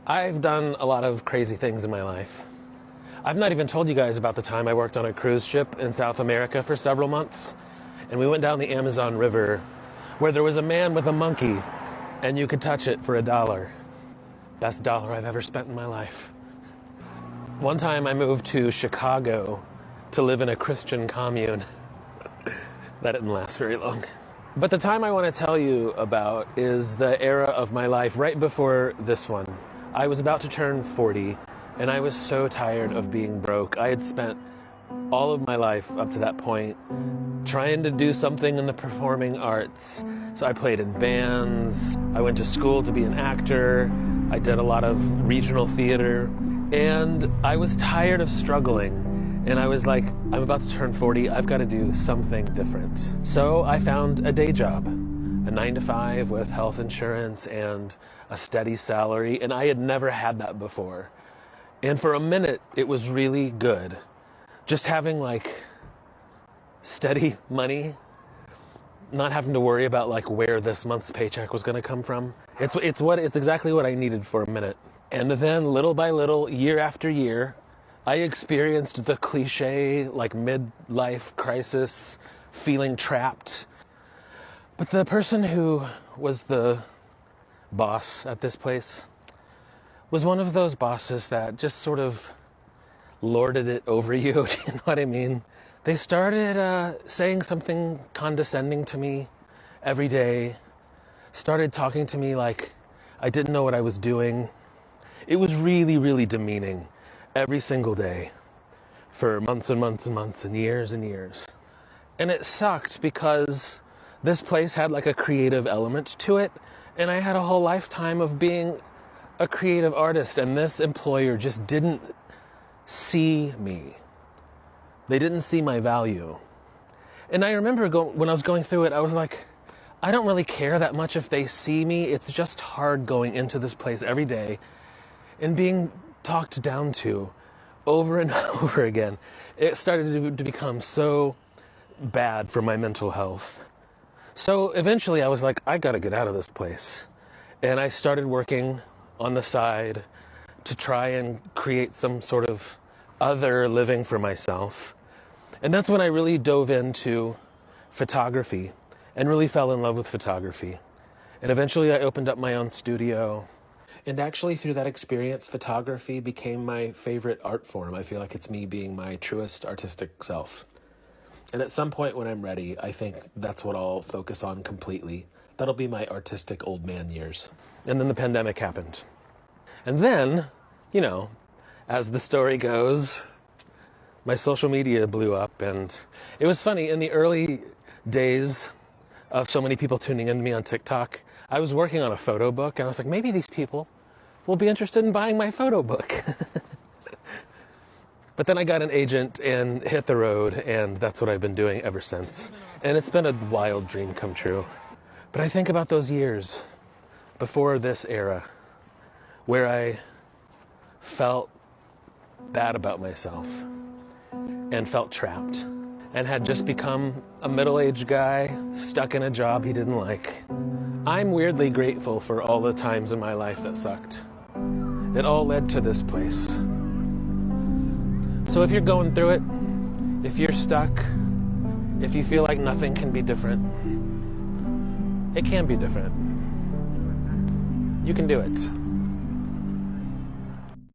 I've done a lot of crazy things in my life. I've not even told you guys about the time I worked on a cruise ship in South America for several months. And we went down the Amazon River where there was a man with a monkey and you could touch it for $1. Best dollar I've ever spent in my life. One time I moved to Chicago to live in a Christian commune. That didn't last very long. But the time I want to tell you about is the era of my life right before this one. I was about to turn 40, and I was so tired of being broke. I had spent all of my life up to that point trying to do something in the performing arts. So I played in bands, I went to school to be an actor, I did a lot of regional theater, and I was tired of struggling. And I was like, I'm about to turn 40, I've got to do something different. So I found a day job, a 9-to-5 with health insurance and a steady salary, and I had never had that before. And for a minute, it was really good. Just having like steady money, not having to worry about like where this month's paycheck was going to come from. It's exactly what I needed for a minute. And then little by little, year after year, I experienced the cliche, like midlife crisis, feeling trapped. But the person who was the boss at this place was one of those bosses that just sort of lorded it over you, you know what I mean? They started saying something condescending to me every day, started talking to me like I didn't know what I was doing. It was really, really demeaning. Every single day for months and months and months and years. And it sucked because this place had like a creative element to it, and I had a whole lifetime of being a creative artist, and this employer just didn't see me. They didn't see my value. And I remember when I was going through it, I was like, I don't really care that much if they see me. It's just hard going into this place every day and being talked down to over and over again. It started to become so bad for my mental health. So eventually I was like, I gotta get out of this place. And I started working on the side to try and create some sort of other living for myself. And that's when I really dove into photography and really fell in love with photography. And eventually I opened up my own studio. And actually, through that experience, photography became my favorite art form. I feel like it's me being my truest artistic self. And at some point when I'm ready, I think that's what I'll focus on completely. That'll be my artistic old man years. And then the pandemic happened. And then, you know, as the story goes, my social media blew up. And it was funny, in the early days of so many people tuning into me on TikTok, I was working on a photo book, and I was like, maybe these people will be interested in buying my photo book. But then I got an agent and hit the road, and that's what I've been doing ever since. And it's been a wild dream come true. But I think about those years before this era where I felt bad about myself and felt trapped and had just become a middle-aged guy stuck in a job he didn't like. I'm weirdly grateful for all the times in my life that sucked. It all led to this place. So if you're going through it, if you're stuck, if you feel like nothing can be different, it can be different. You can do it.